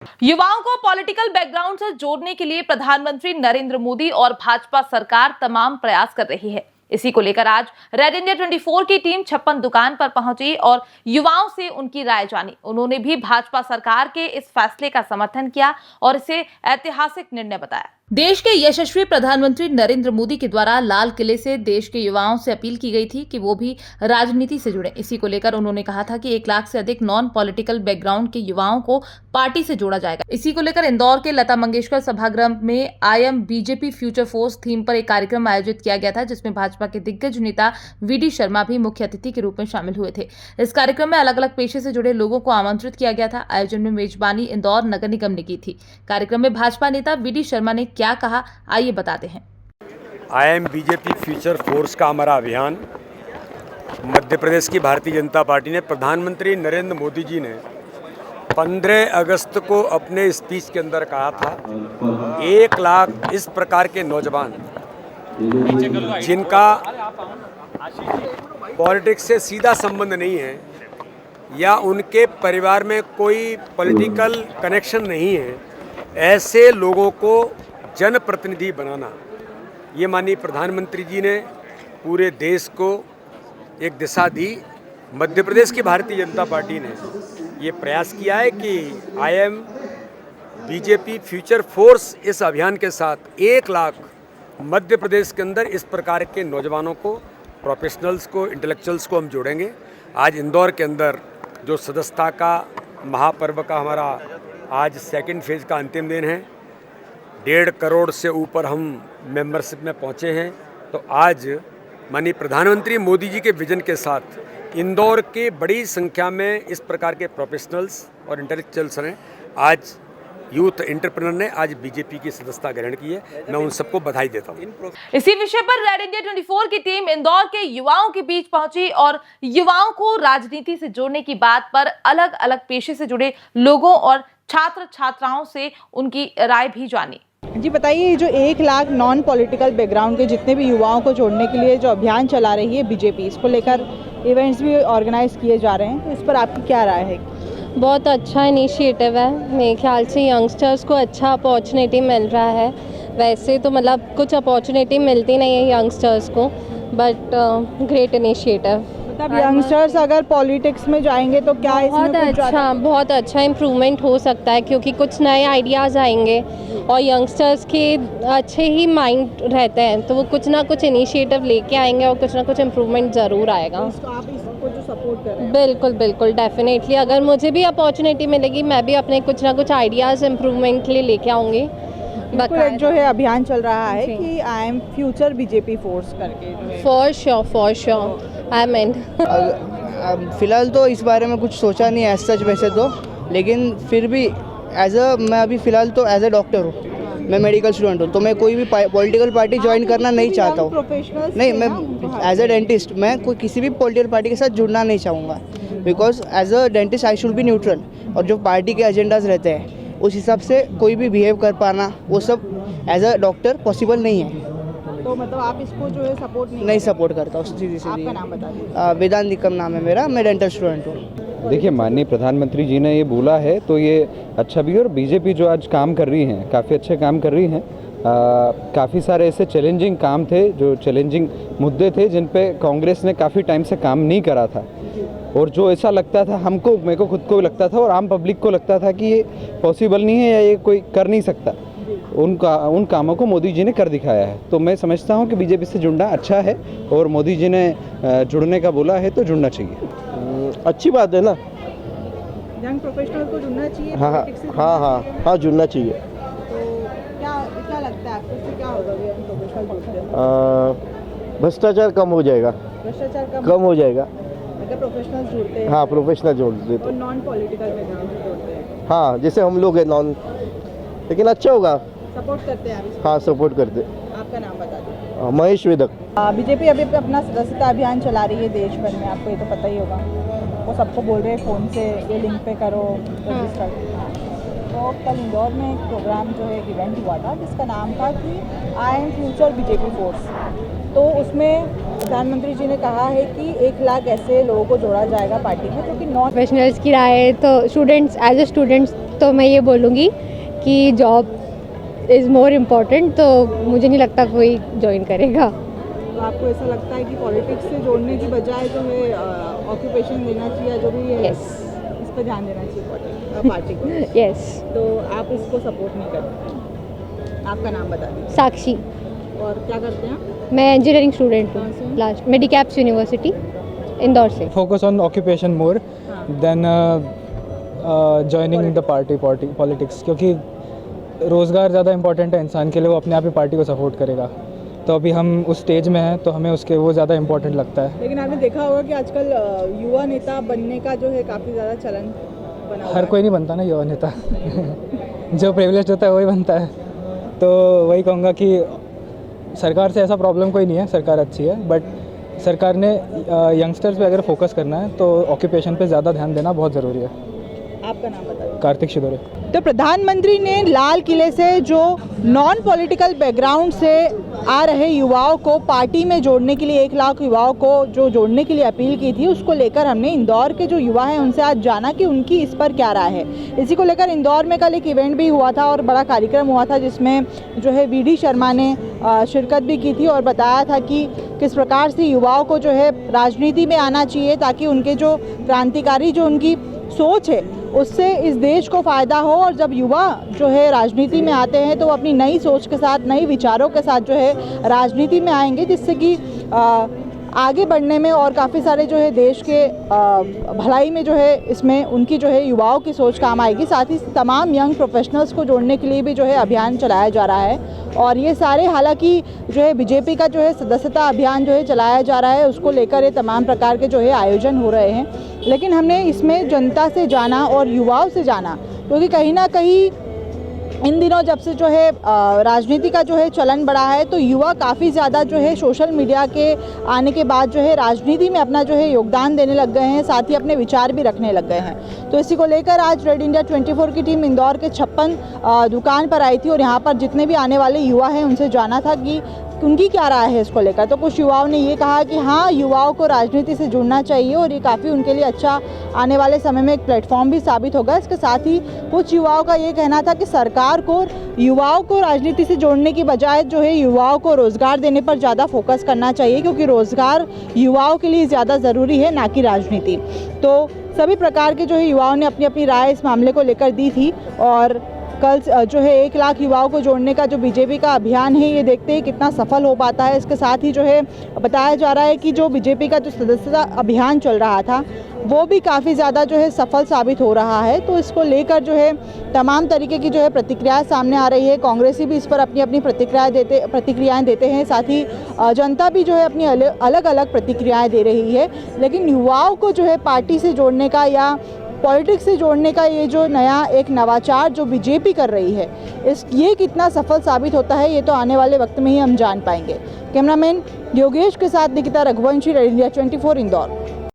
युवाओं को political background से जोड़ने के लिए प्रधानमंत्री नरेंद्र मोदी और भाजपा सरकार तमाम प्रयास कर रही है। इसी को लेकर आज रेड इंडिया 24 की टीम 56 दुकान पर पहुंची और युवाओं से उनकी राय जानी। उन्होंने भी भाजपा सरकार के इस फैसले का समर्थन किया और इसे ऐतिहासिक निर्णय बताया। देश के यशस्वी प्रधानमंत्री नरेंद्र मोदी के द्वारा लाल किले से देश के युवाओं से अपील की गई थी कि वो भी राजनीति से जुड़े। इसी को लेकर उन्होंने कहा था कि 1 लाख से अधिक नॉन पॉलिटिकल बैकग्राउंड के युवाओं को पार्टी से जोड़ा जाएगा। इसी को लेकर इंदौर के लता मंगेशकर सभागृह में I am BJP future force theme पर एक कार्यक्रम आयोजित किया गया था, जिसमें भाजपा के दिग्गज नेता वीडी शर्मा भी मुख्य अतिथि के रूप में शामिल हुए थे। इस कार्यक्रम में अलग अलग पेशे से जुड़े लोगों को आमंत्रित किया गया था। आयोजन में मेजबानी इंदौर नगर निगम ने की थी। कार्यक्रम में भाजपा नेता वीडी शर्मा ने क्या कहा, आइए बताते हैं। I am BJP future force का हमारा अभियान मध्य प्रदेश की भारतीय जनता पार्टी ने प्रधानमंत्री नरेंद्र मोदी जी ने 15 अगस्त को अपने स्पीच के अंदर कहा था 1 लाख इस प्रकार के नौजवान जिनका पॉलिटिक्स से सीधा संबंध नहीं है या उनके परिवार में कोई पॉलिटिकल कनेक्शन नहीं है, ऐसे लोगों को जनप्रतिनिधि बनाना, ये माननीय प्रधानमंत्री जी ने पूरे देश को एक दिशा दी। मध्य प्रदेश की भारतीय जनता पार्टी ने ये प्रयास किया है कि I M BJP future force इस अभियान के साथ 1 लाख मध्य प्रदेश के अंदर इस प्रकार के नौजवानों को, प्रोफेशनल्स को, इंटेलेक्चुअल्स को हम जोड़ेंगे। आज इंदौर के अंदर जो सदस्यता का महापर्व का हमारा आज सेकंड फेज का अंतिम दिन है, 1.5 करोड़ से ऊपर हम मेंबरशिप में पहुंचे हैं। तो आज माननीय प्रधानमंत्री मोदी जी के विजन के साथ इंदौर के बड़ी संख्या में इस प्रकार के प्रोफेशनल्स और इंटेलेक्चुअल्स हैं। आज यूथ एंटरप्रेन्योर ने आज बीजेपी की सदस्यता ग्रहण की है। मैं उन सबको बधाई देता हूँ। इसी विषय पर रेड इंडिया 24 की टीम इंदौर के युवाओं के बीच पहुंची और युवाओं को राजनीति से जोड़ने की बात पर अलग अलग पेशे से जुड़े लोगों और छात्र छात्राओं से उनकी राय भी जानी। जी बताइए, जो 1 लाख नॉन पॉलिटिकल बैकग्राउंड के जितने भी युवाओं को जोड़ने के लिए जो अभियान चला रही है बीजेपी, इसको लेकर इवेंट्स भी ऑर्गेनाइज किए जा रहे हैं, तो इस पर आपकी क्या राय है? बहुत अच्छा इनिशिएटिव है। मेरे ख्याल से यंगस्टर्स को अच्छा अपॉर्चुनिटी मिल रहा है। वैसे तो मतलब कुछ अपॉर्चुनिटी मिलती नहीं है यंगस्टर्स को, बट ग्रेट इनिशिएटिव। मतलब यंगस्टर्स अगर पॉलिटिक्स में जाएंगे तो क्या बहुत अच्छा इम्प्रूवमेंट हो सकता है, क्योंकि कुछ नए आइडियाज़ आएंगे और यंगस्टर्स के अच्छे ही माइंड रहते हैं, तो वो कुछ ना कुछ इनिशिएटिव लेके आएंगे और कुछ ना कुछ इम्प्रूवमेंट ज़रूर आएगा। तो आप इसको जो सपोर्ट कर रहे हैं? बिल्कुल बिल्कुल, डेफिनेटली। अगर मुझे भी अपॉर्चुनिटी मिलेगी, मैं भी अपने कुछ ना कुछ आइडियाज़ इम्प्रूवमेंट के लिए लेके आऊँगी। एक जो है अभियान चल रहा है कि I am future BJP force करके। For sure I mean. फ़िलहाल तो इस बारे में कुछ सोचा नहीं है सच वैसे तो, लेकिन फिर भी मैं अभी फ़िलहाल तो एज अ डॉक्टर हूँ, मैं मेडिकल स्टूडेंट हूँ, तो मैं कोई भी पॉलिटिकल पार्टी ज्वाइन करना नहीं चाहता हूँ। नहीं, मैं एज अ डेंटिस्ट मैं कोई किसी भी पॉलिटिकल पार्टी के साथ जुड़ना नहीं चाहूँगा, because as a dentist I should be neutral. और जो पार्टी के एजेंडाज रहते हैं उस हिसाब से कोई भी बिहेव कर पाना, वो सब एज अ डॉक्टर पॉसिबल नहीं है। तो मतलब आप इसको जो है सपोर्ट नहीं सपोर्ट करता हूँ। सीधी आपका नाम बता दीजिए। वेदांत निकम नाम है मेरा, मैं डेंटल स्टूडेंट हूँ। देखिए, माननीय प्रधानमंत्री जी ने ये बोला है तो ये अच्छा भी है, और बीजेपी जो आज काम कर रही हैं काफ़ी अच्छे काम कर रही हैं। काफ़ी सारे ऐसे चैलेंजिंग काम थे, जो चैलेंजिंग मुद्दे थे जिन पे कांग्रेस ने काफ़ी टाइम से काम नहीं करा था, और जो ऐसा लगता था मेरे को खुद को भी लगता था और आम पब्लिक को लगता था कि ये पॉसिबल नहीं है या ये कोई कर नहीं सकता, उन कामों को मोदी जी ने कर दिखाया है। तो मैं समझता हूँ कि बीजेपी से जुड़ना अच्छा है, और मोदी जी ने जुड़ने का बोला है तो जुड़ना चाहिए। अच्छी बात है ना, यंग प्रोफेशनल को जुड़ना चाहिए। हाँ जुड़ना चाहिए। तो क्या लगता है आपको, इससे क्या होगा यंग प्रोफेशनल? भ्रष्टाचार कम हो जाएगा। भ्रष्टाचार कम हो जाएगा अगर प्रोफेशनल जुड़ते हैं। हाँ, प्रोफेशनल जोड़ते और नॉन पॉलिटिकल बैकग्राउंड से जोड़ते हैं। हाँ, जैसे हम लोग हैं नॉन, लेकिन अच्छा होगा। सपोर्ट करते हैं आप? हाँ, सपोर्ट करते। आपका नाम बता दीजिए। महेश वेदक। बीजेपी अभी अपना सदस्यता अभियान चला रही है देश भर में, आपको ये तो पता ही होगा। वो सबको बोल रहे हैं फ़ोन से ये लिंक पे करो, रजिस्टर। तो कल इंदौर में एक प्रोग्राम जो है एक इवेंट हुआ था जिसका नाम था कि I am future BJP force. तो उसमें प्रधानमंत्री जी ने कहा है कि 1 लाख ऐसे लोगों को जोड़ा जाएगा पार्टी में जो कि नॉन प्रोफेशनल्स की राय है, तो स्टूडेंट्स एज ए स्टूडेंट्स तो मैं ये बोलूँगी कि जॉब इज़ मोर इम्पॉर्टेंट, तो मुझे नहीं लगता कोई ज्वाइन करेगा। तो आपको ऐसा लगता है कि पॉलिटिक्स से जोड़ने की बजाय जो है ऑक्यूपेशन देना चाहिए, जो भी है Yes. इस पर ध्यान देना चाहिए पार्टी को। यस। तो आप इसको सपोर्ट नहीं करते। आपका नाम बता दीजिए साक्षी, और क्या करते हैं आप? मैं इंजीनियरिंग स्टूडेंट कहाँ से? हूँ, लास्ट मेडिकैप्स यूनिवर्सिटी इंदौर से। focus on occupation more than joining the party politics, क्योंकि रोज़गार ज़्यादा इंपॉर्टेंट है इंसान के लिए, वो अपने आप ही पार्टी को सपोर्ट करेगा। तो अभी हम उस स्टेज में हैं तो हमें उसके वो ज़्यादा इंपॉर्टेंट लगता है। लेकिन आपने देखा होगा कि आजकल युवा नेता बनने का जो है काफ़ी ज़्यादा चलन बना हुआ हर है। कोई नहीं बनता ना युवा नेता जो प्रिविलेज होता है वही बनता है। तो वही कहूँगा कि सरकार से ऐसा प्रॉब्लम कोई नहीं है, सरकार अच्छी है, बट सरकार ने यंगस्टर्स पे अगर फोकस करना है तो ऑक्यूपेशन पे ज़्यादा ध्यान देना बहुत ज़रूरी है। आपका नाम बताइए। कार्तिक शिदोरे। तो प्रधानमंत्री ने लाल किले से जो नॉन पॉलिटिकल बैकग्राउंड से आ रहे युवाओं को पार्टी में जोड़ने के लिए 1 लाख युवाओं को जो जोड़ने के लिए अपील की थी, उसको लेकर हमने इंदौर के जो युवा हैं उनसे आज जाना कि उनकी इस पर क्या राय है। इसी को लेकर इंदौर में कल एक इवेंट भी हुआ था और बड़ा कार्यक्रम हुआ था, जिसमें जो है वीडी शर्मा ने शिरकत भी की थी और बताया था कि किस प्रकार से युवाओं को जो है राजनीति में आना चाहिए, ताकि उनके जो क्रांतिकारी जो उनकी सोच है उससे इस देश को फ़ायदा हो। और जब युवा जो है राजनीति में आते हैं तो वो अपनी नई सोच के साथ, नई विचारों के साथ जो है राजनीति में आएंगे, जिससे कि आगे बढ़ने में और काफ़ी सारे जो है देश के भलाई में जो है इसमें उनकी जो है युवाओं की सोच काम आएगी। साथ ही तमाम यंग प्रोफेशनल्स को जोड़ने के लिए भी जो है अभियान चलाया जा रहा है। और ये सारे हालांकि जो है बीजेपी का जो है सदस्यता अभियान जो है चलाया जा रहा है, उसको लेकर ये तमाम प्रकार के जो है आयोजन हो रहे हैं। लेकिन हमने इसमें जनता से जाना और युवाओं से जाना, क्योंकि कहीं ना कहीं इन दिनों जब से जो है राजनीति का जो है चलन बढ़ा है, तो युवा काफ़ी ज़्यादा जो है सोशल मीडिया के आने के बाद जो है राजनीति में अपना जो है योगदान देने लग गए हैं, साथ ही अपने विचार भी रखने लग गए हैं। तो इसी को लेकर आज रेड इंडिया 24 की टीम इंदौर के 56 दुकान पर आई थी और यहाँ पर जितने भी आने वाले युवा हैं उनसे जाना था कि उनकी क्या राय है इसको लेकर। तो कुछ युवाओं ने ये कहा कि हाँ, युवाओं को राजनीति से जुड़ना चाहिए और ये काफ़ी उनके लिए अच्छा आने वाले समय में एक प्लेटफॉर्म भी साबित होगा। इसके साथ ही कुछ युवाओं का ये कहना था कि सरकार को युवाओं को राजनीति से जोड़ने की बजाय जो है युवाओं को रोज़गार देने पर ज़्यादा फोकस करना चाहिए, क्योंकि रोज़गार युवाओं के लिए ज़्यादा ज़रूरी है, ना कि राजनीति। तो सभी प्रकार के जो है युवाओं ने अपनी अपनी राय इस मामले को लेकर दी थी। और कल जो है 1 लाख युवाओं को जोड़ने का जो बीजेपी का अभियान है, ये देखते हैं कितना सफल हो पाता है। इसके साथ ही जो है बताया जा रहा है कि जो बीजेपी का जो सदस्यता अभियान चल रहा था वो भी काफ़ी ज़्यादा जो है सफल साबित हो रहा है। तो इसको लेकर जो है तमाम तरीके की जो है प्रतिक्रियाएं सामने आ रही है। कांग्रेसी भी इस पर अपनी अपनी प्रतिक्रियाएं देते हैं, साथ ही जनता भी जो है अपनी अलग अलग प्रतिक्रियाएं दे रही है। लेकिन युवाओं को जो है पार्टी से जोड़ने का या पॉलिटिक्स से जोड़ने का ये जो नया एक नवाचार जो बीजेपी कर रही है, ये कितना सफल साबित होता है, ये तो आने वाले वक्त में ही हम जान पाएंगे। कैमरामैन योगेश के साथ निकिता रघुवंशी, रेड इंडिया 24 इंदौर।